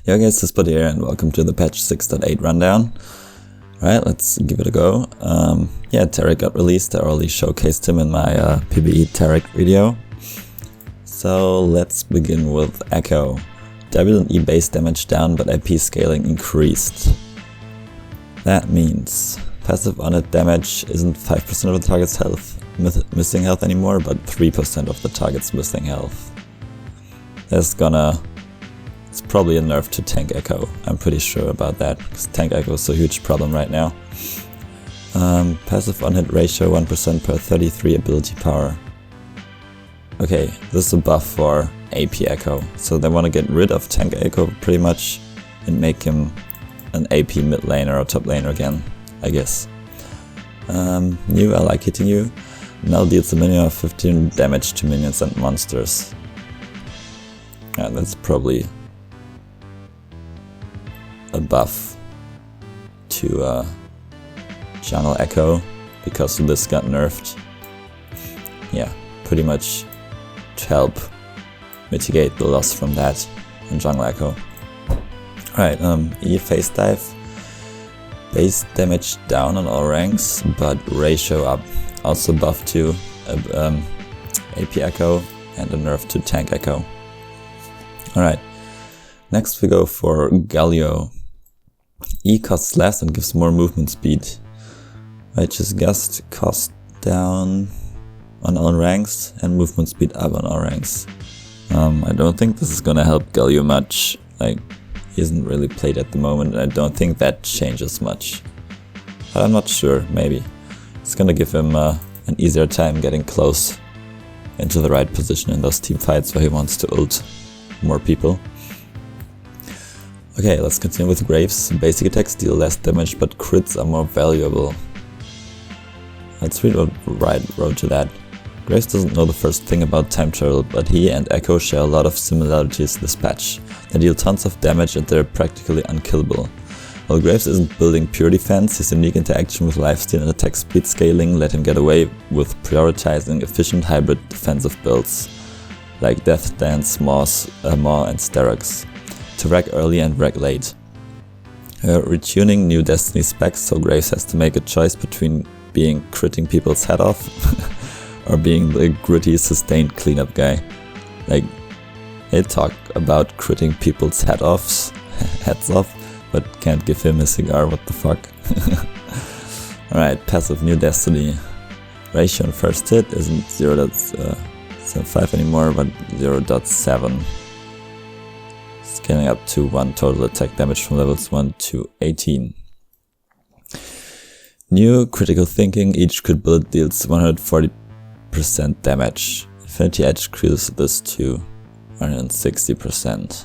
Yo guys, this is Buddy here and welcome to the patch 6.8 rundown. Alright, let's give it a go. Yeah, Tarek got released. I already showcased him in my PvE Tarek video. So let's begin with Echo. W and E base damage down, but AP scaling increased. That means passive on it damage isn't 5% of the target's health, missing health anymore, but 3% of the target's missing health. It's probably a nerf to Tank Echo, I'm pretty sure about that, because Tank Echo is a huge problem right now. Passive on hit ratio 1% per 33 ability power. Okay, this is a buff for AP Echo, so they want to get rid of Tank Echo pretty much and make him an AP mid laner or top laner again, I guess. New, I like hitting you. Now deals a minimum of 15 damage to minions and monsters. Yeah, that's probably a buff to Jungle Echo because this got nerfed. Yeah, pretty much to help mitigate the loss from that in Jungle Echo. Alright, E face dive. Base damage down on all ranks, but ratio up. Also buff to AP Echo and a nerf to Tank Echo. Alright, next we go for Galio. E costs less and gives more movement speed. Righteous Gust cost down on all ranks and movement speed up on all ranks. I don't think this is gonna help Galio much. Like, he isn't really played at the moment, and I don't think that changes much. But I'm not sure, maybe. It's gonna give him an easier time getting close into the right position in those team fights where he wants to ult more people. Okay, let's continue with Graves. Basic attacks deal less damage, but crits are more valuable. Let's read what Wright wrote to that. Graves doesn't know the first thing about time travel, but he and Echo share a lot of similarities this patch. They deal tons of damage and they're practically unkillable. While Graves isn't building pure defense, his unique interaction with lifesteal and attack speed scaling let him get away with prioritizing efficient hybrid defensive builds, like Death Dance, Maw and Sterox, to wreck early and wreck late. Retuning new Destiny specs, so Graves has to make a choice between being critting people's head off or being the gritty, sustained cleanup guy. Like, they talk about critting people's heads off, but can't give him a cigar, what the fuck. Alright, passive new Destiny. Ratio on first hit isn't 0.75 anymore, but 0.7. Scaling up to 1 total attack damage from levels 1 to 18. New critical thinking, each crit bullet deals 140% damage. Infinity Edge increases this to 160%.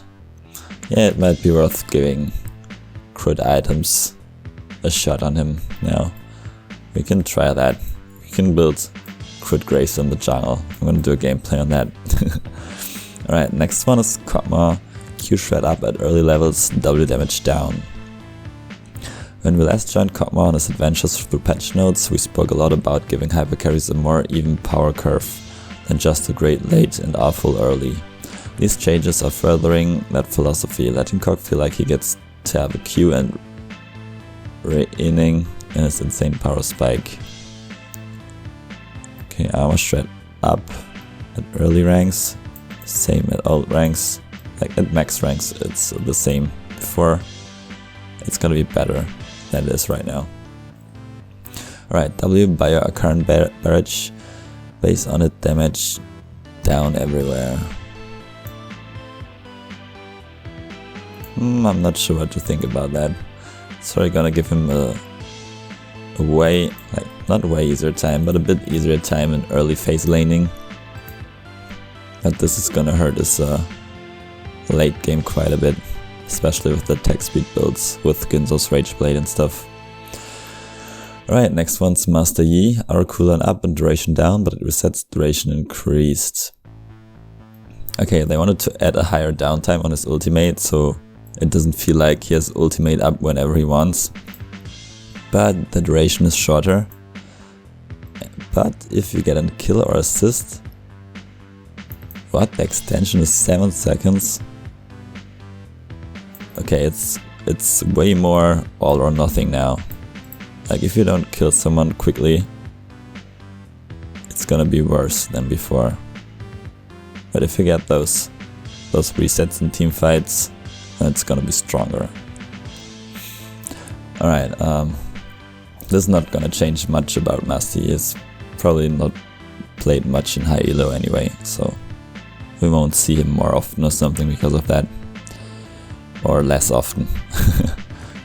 Yeah, it might be worth giving crit items a shot on him now. We can try that. We can build crit Graves in the jungle. I'm gonna do a gameplay on that. Alright, next one is Kog'Maw. Q shred up at early levels, W damage down. When we last joined Kog'Maw on his adventures through Patchnotes, we spoke a lot about giving hypercarries a more even power curve than just a great late and awful early. These changes are furthering that philosophy, letting Kog feel like he gets to have a Q and re-inning in his insane power spike. Okay, armor shred up at early ranks, same at all ranks. Like at max ranks it's the same before. It's gonna be better than it is right now. Alright, W bio current barrage. Base on it damage down everywhere. I'm not sure what to think about that. Sorry, gonna give him a way, like not way easier time, but a bit easier time in early phase laning. But this is gonna hurt his late game quite a bit, especially with the attack speed builds with Ginzo's Rageblade and stuff. Alright, next one's Master Yi. Our cooldown up and duration down, but it resets duration increased. Okay, they wanted to add a higher downtime on his ultimate, so it doesn't feel like he has ultimate up whenever he wants. But the duration is shorter. But if you get a kill or assist, what? The extension is 7 seconds? okay, it's way more all or nothing now. Like if you don't kill someone quickly, it's gonna be worse than before. But if you get those resets in team fights, then it's gonna be stronger. Alright, this is not gonna change much about Masty. He's probably not played much in high elo anyway, so we won't see him more often or something because of that. Or less often.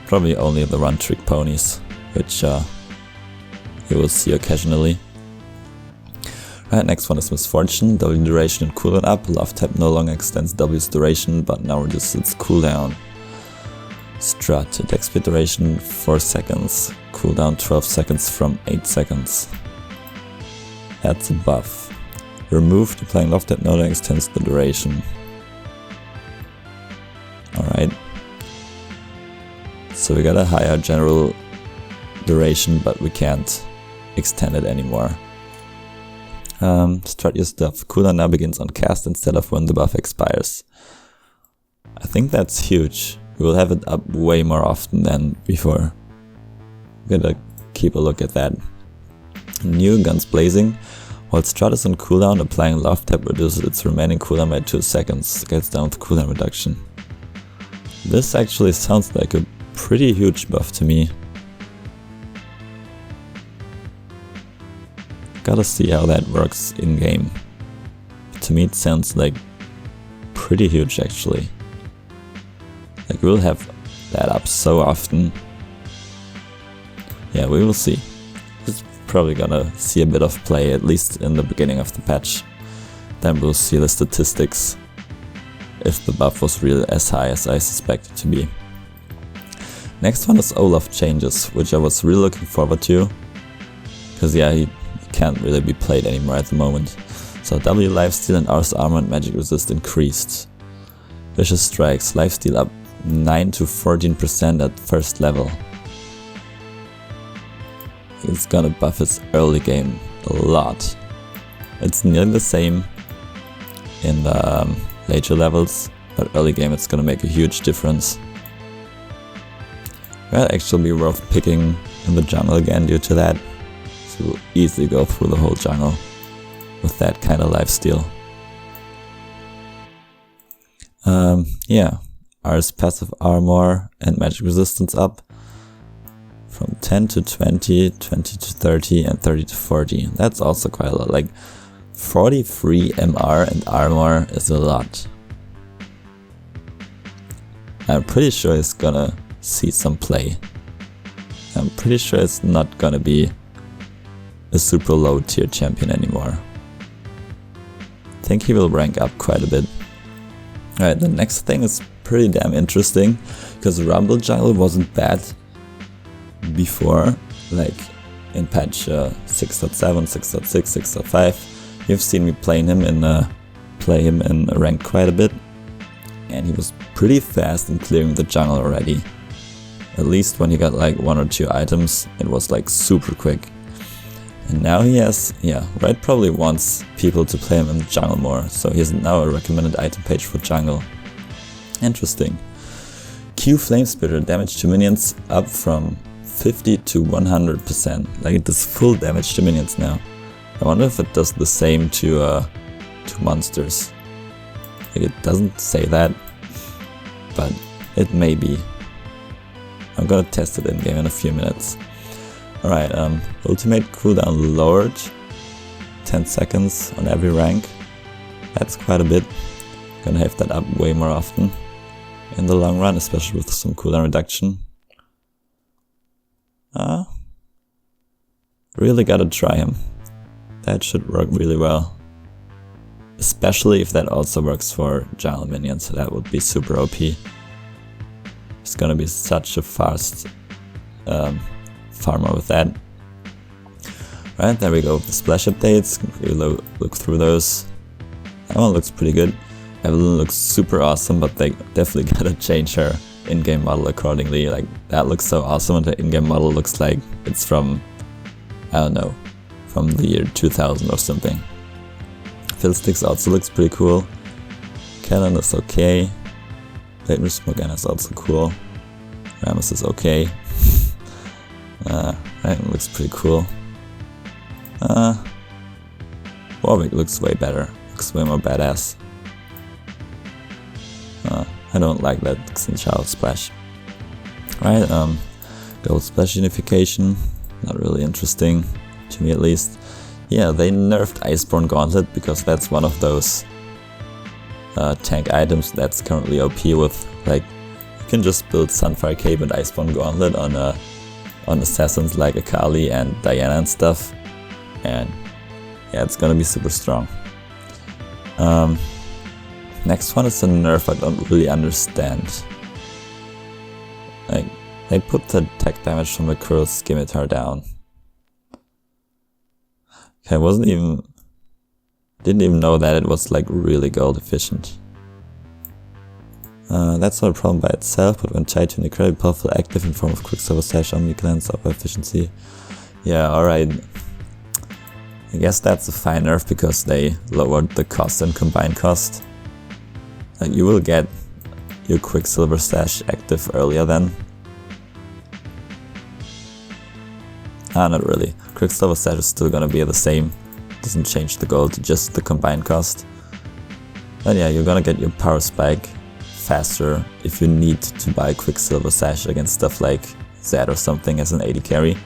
Probably only the run trick ponies, which you will see occasionally. Right, next one is Misfortune. W duration and cooldown up. Love tap no longer extends W's duration, but now reduces its cooldown. Strut. Attack speed duration 4 seconds. Cooldown 12 seconds from 8 seconds. That's a buff. Removed. Applying love tap no longer extends the duration. Alright. So we got a higher general duration, but we can't extend it anymore. Strut your stuff. Cooldown now begins on cast instead of when the buff expires. I think that's huge. We will have it up way more often than before. Gotta keep a look at that. New Guns Blazing. While Strut is on cooldown, applying love tap reduces its remaining cooldown by 2 seconds. Gets down with cooldown reduction. This actually sounds like a pretty huge buff to me. Gotta see how that works in game. To me it sounds like pretty huge actually. Like we'll have that up so often. Yeah, we will see. It's probably gonna see a bit of play, at least in the beginning of the patch. Then we'll see the statistics, if the buff was really as high as I suspect it to be. Next one is Olaf changes, which I was really looking forward to. Because yeah, he can't really be played anymore at the moment. So W lifesteal and R's armor and magic resist increased. Vicious strikes, lifesteal up 9 to 14% at first level. It's gonna buff his early game a lot. It's nearly the same in the later levels, but early game it's gonna make a huge difference. Well, actually be worth picking in the jungle again due to that. So we'll easily go through the whole jungle with that kind of lifesteal. Yeah, R's passive armor and magic resistance up from 10 to 20, 20 to 30 and 30 to 40. That's also quite a lot. Like 43 MR and armor is a lot. I'm pretty sure it's gonna see some play. I'm pretty sure it's not gonna be a super low tier champion anymore. I think he will rank up quite a bit. Alright, the next thing is pretty damn interesting, because Rumble jungle wasn't bad before, like in patch 6.7, 6.6, 6.5. You've seen me play him in rank quite a bit, and he was pretty fast in clearing the jungle already. At least when he got like 1 or 2 items, it was like super quick. And now he has, yeah, Riot probably wants people to play him in the jungle more, so he has now a recommended item page for jungle. Interesting. Q Flame Spitter, damage to minions up from 50 to 100%. Like it does full damage to minions now. I wonder if it does the same to monsters. Like it doesn't say that, but it may be. I'm gonna test it in game in a few minutes. Alright, ultimate cooldown lowered 10 seconds on every rank. That's quite a bit. Gonna have that up way more often in the long run, especially with some cooldown reduction. Really gotta try him. That should work really well. Especially if that also works for jungle minions, so that would be super OP. It's gonna be such a fast farmer with that. Right, there we go. The splash updates. Look through those. That one looks pretty good. Evelyn looks super awesome, but they definitely gotta change her in-game model accordingly. Like that looks so awesome, and the in-game model looks like it's from, I don't know, from the year 2000 or something. Fiddlesticks also looks pretty cool. Cannon is okay. Dangerous Morgana is also cool. Rammus is okay. Right, looks pretty cool. Warwick looks way better. Looks way more badass. I don't like that Xinjiao splash. Right, gold splash unification. Not really interesting, to me at least. Yeah, they nerfed Iceborne Gauntlet because that's one of those tank items that's currently OP with, like, you can just build Sunfire Cape and Iceborne Gauntlet on assassins like Akali and Diana and stuff, and yeah, it's gonna be super strong. Next one is a nerf I don't really understand. Like, they put the attack damage from the Kurl's Scimitar down. Okay, didn't even know that it was like really gold efficient. That's not a problem by itself, but when tied to an incredibly powerful active in form of Quicksilver Sash, Omni-Glance up efficiency. Yeah, alright. I guess that's a fine nerf because they lowered the cost and combined cost. Like, you will get your Quicksilver Sash active earlier then. Not really. Quicksilver Sash is still gonna be the same. Doesn't change the gold, just the combined cost. But yeah, you're gonna get your power spike faster if you need to buy Quicksilver Sash against stuff like Zed or something as an AD carry.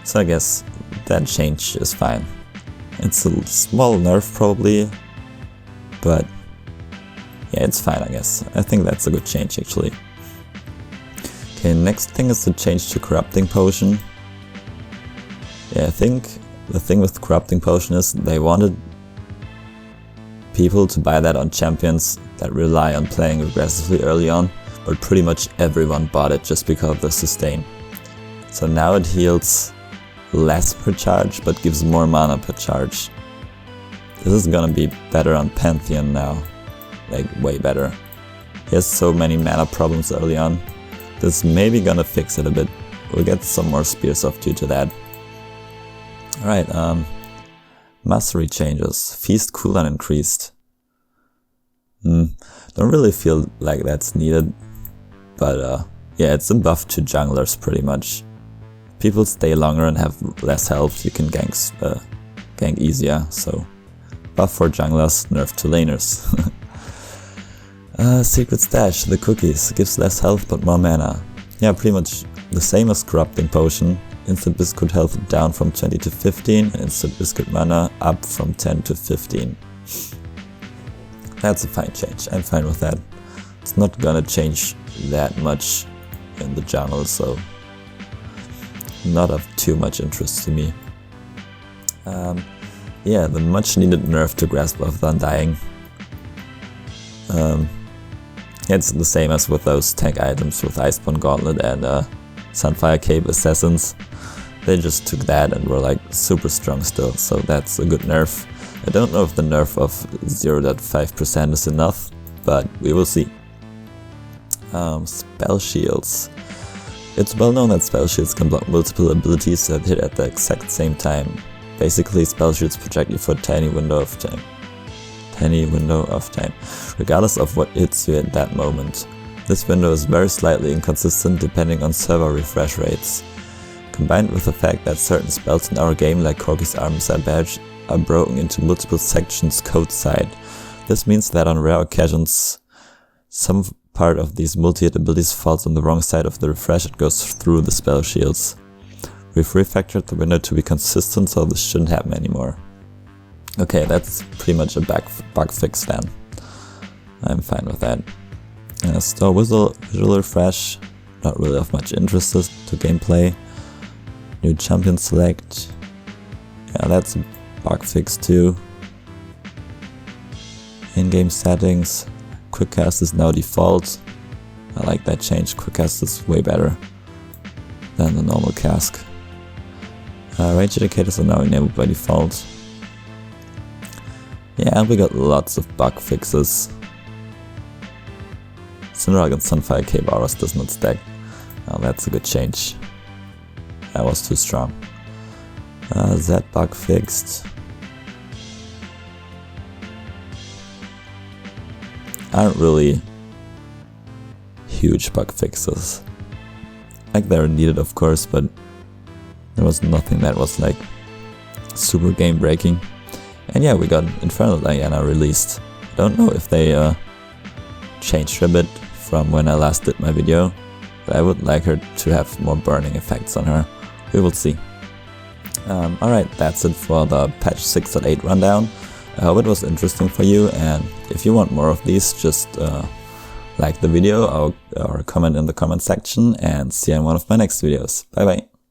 So I guess that change is fine. It's a small nerf probably, but yeah, it's fine I guess. I think that's a good change actually. Okay, next thing is the change to Corrupting Potion. Yeah, I think the thing with Corrupting Potion is they wanted people to buy that on champions that rely on playing aggressively early on, but pretty much everyone bought it just because of the sustain. So now it heals less per charge, but gives more mana per charge. This is gonna be better on Pantheon now, like way better. He has so many mana problems early on. This may be gonna fix it a bit. We'll get some more spears off due to that. Alright, mastery changes. Feast cooldown increased. Don't really feel like that's needed, but yeah, it's a buff to junglers pretty much. People stay longer and have less health, you can gank easier, so buff for junglers, nerf to laners. Secret Stash, the cookies, gives less health but more mana. Yeah, pretty much the same as Corrupting Potion. Instant Biscuit health down from 20 to 15, and Instant Biscuit mana up from 10 to 15. That's a fine change, I'm fine with that. It's not gonna change that much in the jungle, so not of too much interest to me. Yeah, the much needed nerf to Grasp of the Undying. It's the same as with those tank items with Iceborne Gauntlet and Sunfire Cape Assassins. They just took that and were like super strong still, so that's a good nerf. I don't know if the nerf of 0.5% is enough, but we will see. Spell shields. It's well known that spell shields can block multiple abilities that hit at the exact same time. Basically, spell shields protect you for a tiny window of time. Regardless of what hits you at that moment. This window is very slightly inconsistent depending on server refresh rates. Combined with the fact that certain spells in our game, like Corki's Armside Badge, are broken into multiple sections code side. This means that on rare occasions, some part of these multi-hit abilities falls on the wrong side of the refresh and goes through the spell shields. We've refactored the window to be consistent, so this shouldn't happen anymore. Okay, that's pretty much a bug fix then. I'm fine with that. Store visual refresh, not really of much interest to gameplay. New champion select, yeah, that's a bug fix too. In-game settings, quick cast is now default. I like that change, quick cast is way better than the normal cask. Range indicators are now enabled by default. Yeah, and we got lots of bug fixes. Sinrag and Sunfire Cape Auras does not stack. Oh, that's a good change. That was too strong. That bug fixed. I don't really huge bug fixes. Like, they're needed of course, but there was nothing that was like super game breaking. And yeah, we got Infernal Diana released. I don't know if they changed a bit from when I last did my video, but I would like her to have more burning effects on her. We will see. Alright, that's it for the patch 6.8 rundown. I hope it was interesting for you, and if you want more of these, just like the video or comment in the comment section, and see you in one of my next videos. Bye bye.